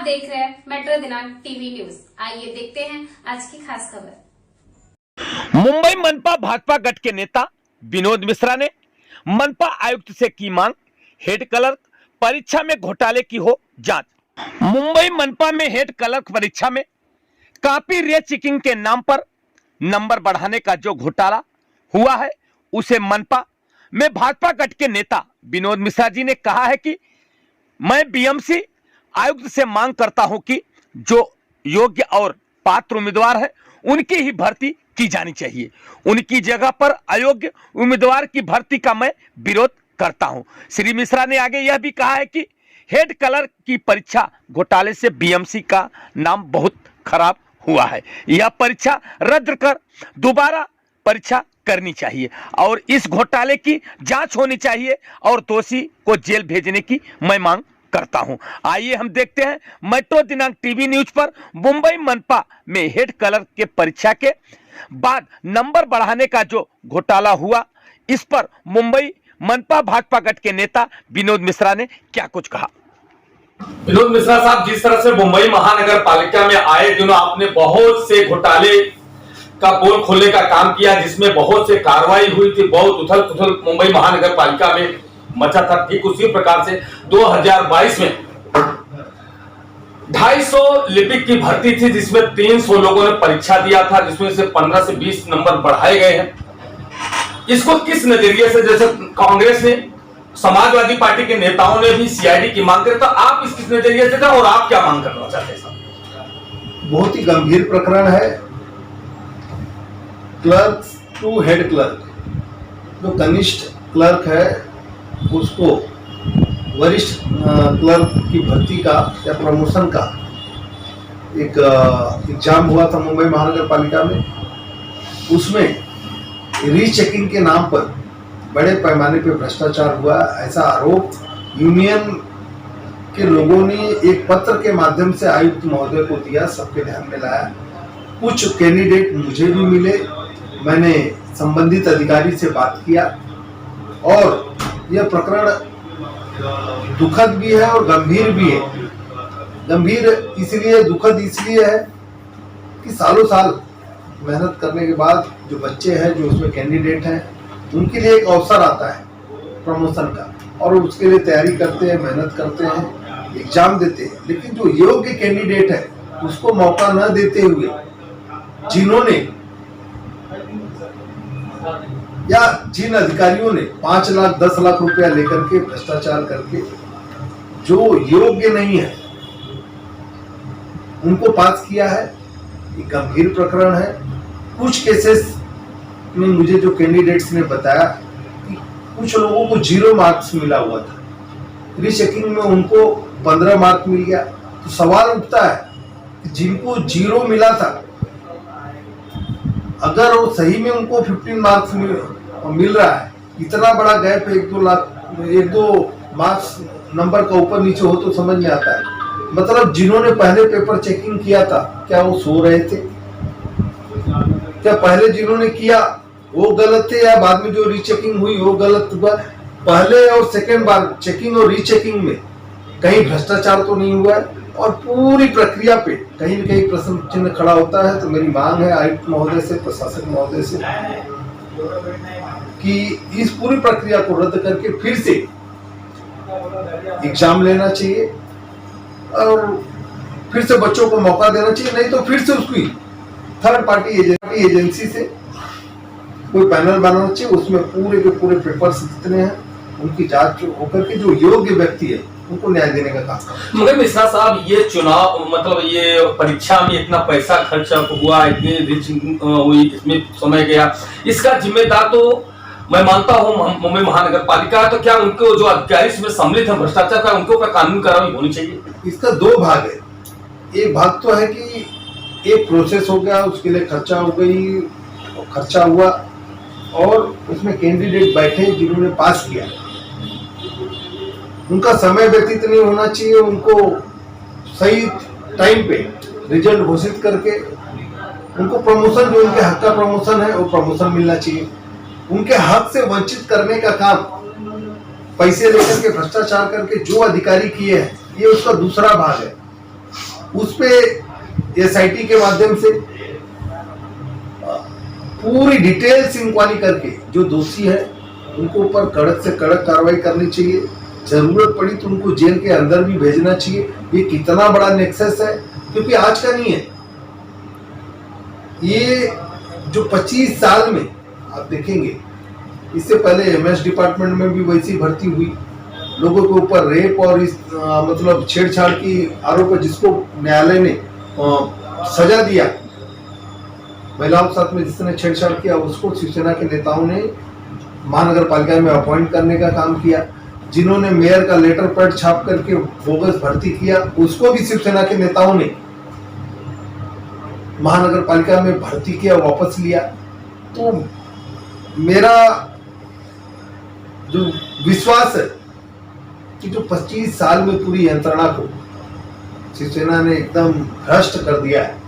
देख रहे हैं मेट्रो दिनांक टीवी न्यूज। आइए देखते हैं आज की खास खबर। मुंबई मनपा भाजपा गठ के नेता विनोद मिश्रा ने मनपा आयुक्त से की मांग, हेड क्लर्क परीक्षा में घोटाले की हो जांच। मुंबई मनपा में हेड क्लर्क परीक्षा में कॉपी रे चेकिंग के नाम पर नंबर बढ़ाने का जो घोटाला हुआ है, उसे मनपा में भाजपा गठ के नेता विनोद मिश्रा जी ने कहा है कि मैं बीएमसी आयुक्त से मांग करता हूं कि जो योग्य और पात्र उम्मीदवार है उनकी ही भर्ती की जानी चाहिए। उनकी जगह पर अयोग्य उम्मीदवार की भर्ती का मैं विरोध करता हूं। श्री मिश्रा ने आगे यह भी कहा है कि हेड क्लर्क की परीक्षा घोटाले से बीएमसी का नाम बहुत खराब हुआ है। यह परीक्षा रद्द कर दोबारा परीक्षा करनी चाहिए और इस घोटाले की जांच होनी चाहिए और दोषी को जेल भेजने की मैं मांग करता हूं। आइए हम देखते हैं मेट्रो दिनांक टीवी न्यूज पर मुंबई मनपा में हेड क्लर्क के परीक्षा के बाद नंबर बढ़ाने का जो घोटाला हुआ, इस पर मुंबई मनपा भाजपा गठ के नेता विनोद मिश्रा ने क्या कुछ कहा। विनोद मिश्रा साहब, जिस तरह से मुंबई महानगर पालिका में आए दिनों आपने बहुत से घोटाले का पोल खोलने का काम किया, जिसमें बहुत से कार्रवाई हुई थी, बहुत उथल पुथल मुंबई महानगर पालिका में मचा था। ठीक उसी प्रकार से 2022 में 250 लिपिक की भर्ती थी, जिसमें 300 लोगों ने परीक्षा दिया था, जिसमें से 15 से 20 नंबर बढ़ाए गए हैं। इसको किस नजरिए से, जैसे कांग्रेस ने, समाजवादी पार्टी के नेताओं ने भी सीआईडी की मांग करी, तो आप इस किस नजरिए से था और आप क्या मांग करना चाहते हैं? बहुत ही गंभीर प्रकरण है। क्लर्क टू हेड क्लर्क, जो कनिष्ठ क्लर्क है उसको वरिष्ठ क्लर्क की भर्ती का या प्रमोशन का एक एग्जाम हुआ था मुंबई महानगर पालिका में। उसमें रीचेकिंग के नाम पर बड़े पैमाने पे भ्रष्टाचार हुआ, ऐसा आरोप यूनियन के लोगों ने एक पत्र के माध्यम से आयुक्त महोदय को दिया, सबके ध्यान में लाया। कुछ कैंडिडेट मुझे भी मिले, मैंने संबंधित अधिकारी से बात किया और यह प्रकरण दुखद भी है और गंभीर भी है। गंभीर इसलिए, दुखद इसलिए है कि सालों साल मेहनत करने के बाद जो बच्चे हैं, जो उसमें कैंडिडेट हैं, उनके लिए एक अवसर आता है प्रमोशन का और उसके लिए तैयारी करते हैं, मेहनत करते हैं, एग्जाम देते हैं, लेकिन जो योग्य कैंडिडेट है उसको मौका न देते हुए जिन्होंने या जिन अधिकारियों ने 5 लाख 10 लाख रुपया लेकर के भ्रष्टाचार करके जो योग्य नहीं है उनको पास किया है, ये गंभीर प्रकरण है। कुछ केसेस में मुझे जो कैंडिडेट्स ने बताया कि कुछ लोगों को 0 मार्क्स मिला हुआ था, रीचेकिंग में उनको 15 मार्क मिल गया। तो सवाल उठता है कि जिनको 0 मिला था, अगर वो सही में उनको 15 मार्क्स मिल रहा है, इतना बड़ा गैप 1-2 मार्क्स नंबर का ऊपर नीचे हो तो समझ में आता है। मतलब जिन्होंने पहले पेपर चेकिंग किया था, क्या वो सो रहे थे? क्या पहले जिन्होंने किया वो गलत थे या बाद में जो रीचेकिंग हुई वो गलत हुआ? पहले और सेकेंड बार चेकिंग और रीचेकिंग में कहीं भ्रष्टाचार तो नहीं हुआ है? और पूरी प्रक्रिया पे कहीं न कहीं प्रश्न चिन्ह खड़ा होता है। तो मेरी मांग है आयुक्त महोदय से, प्रशासक महोदय से कि इस पूरी प्रक्रिया को रद्द करके फिर से एग्जाम लेना चाहिए और फिर से बच्चों को मौका देना चाहिए। नहीं तो फिर से उसकी थर्ड पार्टी एजेंसी से कोई पैनल बनाना चाहिए, उसमें पूरे के पूरे पेपर्स जितने हैं उनकी जांच होकर के जो योग्य व्यक्ति है उनको न्याय देने का काम। मगर मिश्रा साहब, ये चुनाव, मतलब ये परीक्षा में इतना पैसा खर्चा हुआ, इतनी रीचिंग हुई, इसमें समय गया, इसका जिम्मेदार तो मैं मानता हूँ मुंबई महानगर पालिका। तो क्या उनको जो अधिकारी इसमें सम्मिलित है भ्रष्टाचार का, उनको क्या कानूनी कार्रवाई होनी चाहिए? इसका 2 भाग है। एक भाग तो है कि एक प्रोसेस हो गया, उसके लिए खर्चा हो गई, खर्चा हुआ और उसमें कैंडिडेट बैठे जिन्होंने पास किया, उनका समय व्यतीत नहीं होना चाहिए। उनको सही टाइम पे रिजल्ट घोषित करके उनको प्रमोशन, जो उनके हक का प्रमोशन है, वो प्रमोशन मिलना चाहिए। उनके हक से वंचित करने का काम पैसे लेकर के भ्रष्टाचार करके जो अधिकारी किए हैं, ये उसका दूसरा भाग है। उस पे एसआईटी के माध्यम से पूरी डिटेल्स इंक्वायरी करके जो दोषी है उनको ऊपर कड़क से कड़क कार्रवाई करनी चाहिए। जरूरत पड़ी तो उनको जेल के अंदर भी भेजना चाहिए। ये कितना बड़ा नेक्सस है, क्योंकि आज का नहीं है, ये जो 25 साल में आप देखेंगे, इससे पहले एमएस डिपार्टमेंट में भी वैसी भर्ती हुई, लोगों के ऊपर रेप और इस मतलब छेड़छाड़ की आरोप है, जिसको न्यायालय ने सजा दिया। महिलाओं के साथ में जिसने छेड़छाड़ किया उसको शिवसेना के नेताओं ने महानगर पालिका में अपॉइंट करने का काम किया। जिन्होंने मेयर का लेटर पैड छाप करके बोगस भर्ती किया उसको भी शिवसेना के नेताओं ने महानगर पालिका में भर्ती किया, वापस लिया। तो मेरा जो विश्वास है कि जो 25 साल में पूरी यंत्रणा को शिवसेना ने एकदम भ्रष्ट कर दिया है,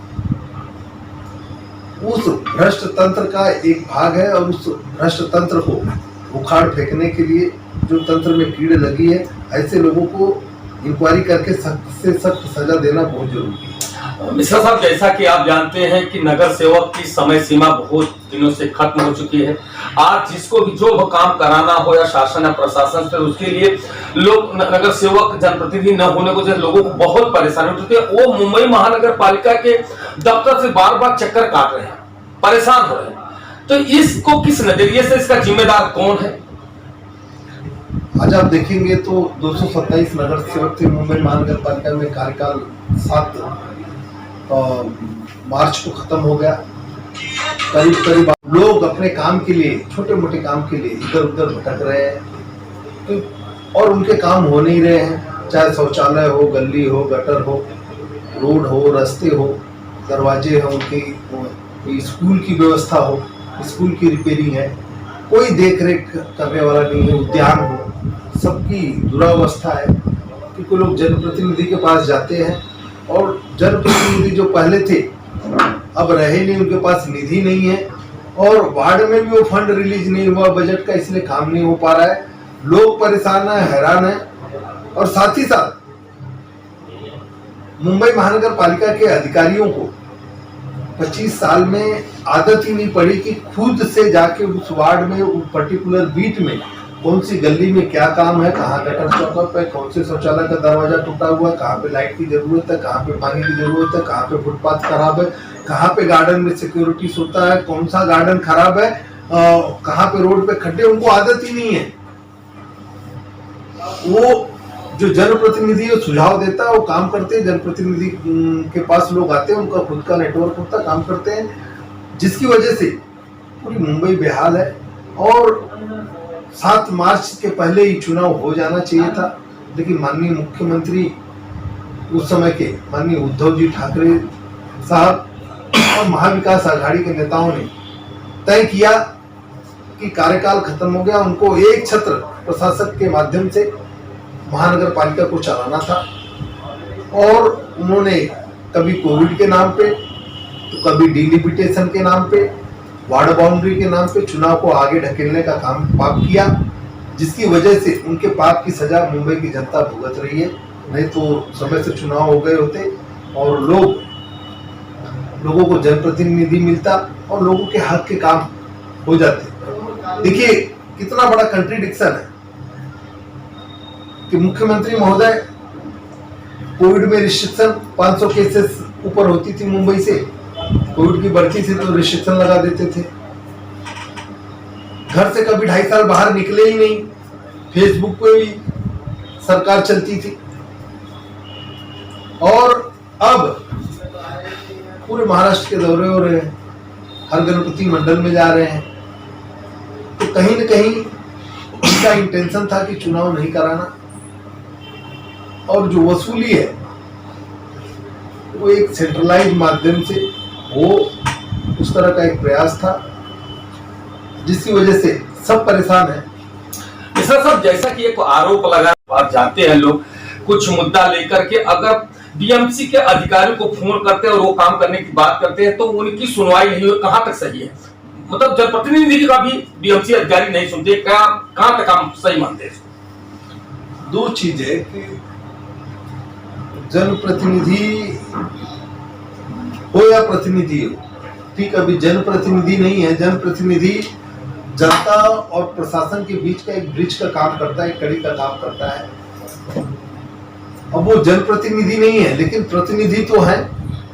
उस भ्रष्ट तंत्र का एक भाग है। और उस भ्रष्ट तंत्र को उखाड़ फेंकने के लिए जो तंत्र में कीड़ लगी है, ऐसे लोगों को इंक्वायरी करके सख्त से सख्त सजा देना बहुत जरूरी है। मिश्रा साहब, जैसा कि आप जानते हैं कि नगर सेवक की समय सीमा बहुत दिनों से खत्म हो चुकी है। आज जिसको भी जो काम कराना हो या शासन या प्रशासन से, उसके लिए लोग नगर सेवक जनप्रतिनिधि न होने को जैसे लोगों को बहुत परेशानी होती है। वो मुंबई महानगर पालिका के दफ्तर से बार बार चक्कर काट रहे हैं, परेशान हो रहे हैं। तो इसको किस नजरिए से, इसका जिम्मेदार कौन है? आज आप देखेंगे तो 227 नगर सेवक थे मुंबई महानगर पालिका में। कार्यकाल 7 मार्च को खत्म हो गया। करीब करीब लोग अपने काम के लिए, छोटे मोटे काम के लिए इधर उधर भटक रहे हैं और उनके काम हो नहीं रहे हैं। चाहे शौचालय हो, गली हो, गटर हो, रोड हो, रास्ते हो, दरवाजे हो, उनकी स्कूल की व्यवस्था हो, स्कूल की रिपेयरिंग है, कोई देख रेख करने वाला नहीं है। उद्यान हो, सबकी दुरावस्था है। क्योंकि लोग जनप्रतिनिधि के पास जाते हैं और जनप्रतिनिधि जो पहले थे अब रहे नहीं, उनके पास निधि नहीं है और वार्ड में भी वो फंड रिलीज नहीं हुआ बजट का, इसलिए काम नहीं हो पा रहा है। लोग परेशान है, हैरान है। और साथ ही साथ मुंबई महानगर पालिका के अधिकारियों को 25 साल में आदत ही नहीं पड़ी कि खुद से जाके उस वार्ड में, उस पर्टिकुलर बीट में कौन सी गली में क्या काम है, कहाँ गटर चौकअप है, कौन से शौचालय का दरवाजा टूटा हुआ है, कहाँ पे लाइट की जरूरत है, कहाँ पे पानी की जरूरत है, कहाँ पे फुटपाथ खराब है, कहाँ पे गार्डन में सिक्योरिटी सोता है, कौन सा गार्डन खराब है, कहाँ पे रोड पे खड्डे, उनको आदत ही नहीं है। वो जो जनप्रतिनिधि है सुझाव देता है, वो काम करते हैं। जनप्रतिनिधि के पास लोग आते हैं, उनका खुद का नेटवर्क होता है, काम करते हैं, जिसकी वजह से पूरी मुंबई बेहाल है। और 7 मार्च के पहले ही चुनाव हो जाना चाहिए था, लेकिन माननीय मुख्यमंत्री उस समय के माननीय उद्धव जी ठाकरे साहब और महाविकास आघाड़ी के नेताओं ने तय किया कि कार्यकाल खत्म हो गया, उनको एक छत्र प्रशासक के माध्यम से महानगर पालिका को चलाना था। और उन्होंने कभी कोविड के नाम पे, तो कभी डिलिमिटेशन के नाम पे, वार्ड बाउंड्री के नाम पे चुनाव को आगे ढकेलने का काम पाप किया, जिसकी वजह से उनके पाप की सजा मुंबई की जनता भुगत रही है। नहीं तो समय से चुनाव हो गए होते और लोगों को जनप्रतिनिधि मिलता और लोगों के हक के काम हो जाते। देखिए कितना बड़ा कंट्रीडिक्शन है कि मुख्यमंत्री महोदय कोविड में रिस्ट्रिक्शन 500 केसेस ऊपर होती थी मुंबई से, कोविड की बढ़ती थी तो रिस्ट्रिक्शन लगा देते थे। घर से कभी 2.5 साल बाहर निकले ही नहीं, फेसबुक पे भी सरकार चलती थी। और अब पूरे महाराष्ट्र के दौरे हो रहे हैं, हर गणपति मंडल में जा रहे हैं। तो कहीं न कहीं उनका इंटेंशन था कि चुनाव नहीं कराना। और जो वसूली है वो एक सेंट्रलाइज माध्यम से वो उस तरह का एक प्रयास था, जिसकी वजह से सब परेशान है। मिश्रा साहब, जैसा कि एक आरोप लगा, बात जानते हैं लोग, कुछ मुद्दा लेकर के अगर बीएमसी के अधिकारियों को फोन करते हैं और वो काम करने की बात करते हैं तो उनकी सुनवाई नहीं हुई, कहां तक सही है? मतलब जनप्रतिनिधि का भी बीएमसी अधिकारी नहीं सुनते, कहां तक हम सही मानते हैं? दो चीजें कि जनप्रतिनिधि हो या प्रतिनिधि हो, ठीक, अभी जनप्रतिनिधि नहीं है। जनप्रतिनिधि जनता और प्रशासन के बीच का एक ब्रिज का काम करता है, एक कड़ी का काम करता है। अब वो जनप्रतिनिधि नहीं है, लेकिन प्रतिनिधि तो है,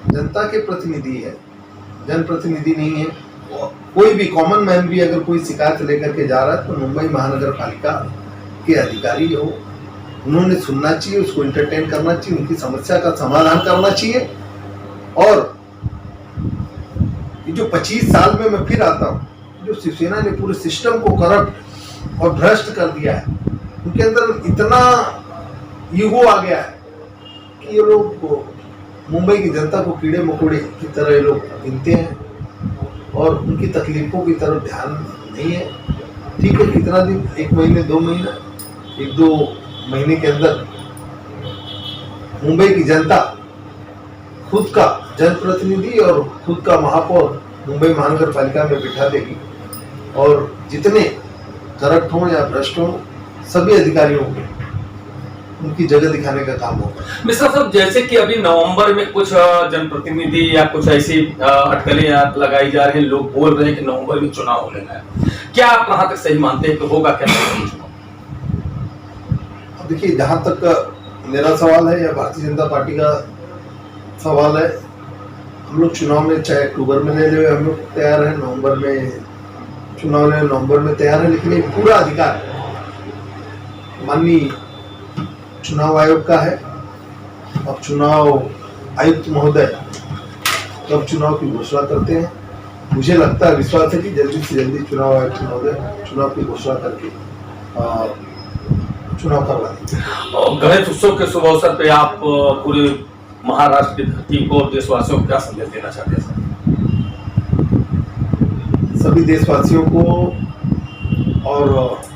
जनता के प्रतिनिधि है, जनप्रतिनिधि नहीं है। कोई भी कॉमन मैन भी अगर कोई शिकायत लेकर के जा रहा है तो मुंबई महानगर पालिका के अधिकारी हो, उन्होंने सुनना चाहिए, उसको इंटरटेन करना चाहिए, उनकी समस्या का समाधान करना चाहिए। और ये जो 25 साल में मैं फिर आता हूँ, जो शिवसेना ने पूरे सिस्टम को करप्ट और भ्रष्ट कर दिया है, उनके अंदर इतना ईगो आ गया है कि ये लोग मुंबई की जनता को कीड़े मकोड़े की तरह ये लोग गिनते हैं और उनकी तकलीफों की तरफ ध्यान नहीं है। ठीक है, कितना दिन, 1 महीने, 2 महीना, 1-2 महीने के अंदर मुंबई की जनता खुद का जनप्रतिनिधि और खुद का महापौर मुंबई महानगर पालिका में बिठा देगी और जितने करप्ट हों या भ्रष्ट हों, सभी अधिकारियों को उनकी जगह दिखाने का काम होगा। मिश्रा साहब, जैसे कि अभी नवंबर में कुछ जनप्रतिनिधि या कुछ ऐसी अटकलें लगाई जा रही हैं, लोग बोल रहे हैं कि नवंबर में चुनाव होने है, क्या आप कहां तक सही मानते हैं कि होगा क्या चुनाव? अब देखिए, जहां तक मेरा सवाल है या भारतीय जनता पार्टी का सवाल है, हम लोग चुनाव में चाहे अक्टूबर में ले ले, हम लोग तैयार हैं, नवंबर में चुनाव ले, नवंबर में तैयार है, लेकिन ये पूरा अधिकार माननीय चुनाव आयोग का है। अब चुनाव आयुक्त महोदय तब चुनाव की घोषणा करते हैं। मुझे लगता है, विश्वास है कि जल्दी से जल्दी चुनाव आयुक्त महोदय चुनाव की घोषणा करके चुनाव करवा देंगे। गणेश उत्सव के शुभ अवसर पे आप पूरे महाराष्ट्र की धरती को और देशवासियों को क्या संदेश देना चाहते हैं? सभी देशवासियों को और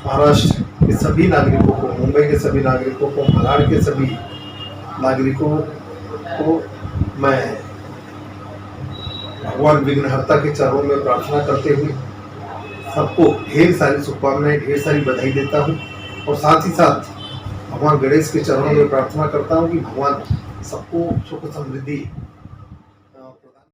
महाराष्ट्र के सभी नागरिकों को, मुंबई के सभी नागरिकों को, मलाड के सभी नागरिकों को मैं भगवान विघ्नहर्ता के चरणों में प्रार्थना करते हुए सबको ढेर सारी शुभकामनाएं, ढेर सारी बधाई देता हूं और साथ ही साथ भगवान गणेश के चरणों में प्रार्थना करता हूं कि भगवान सबको सुख समृद्धि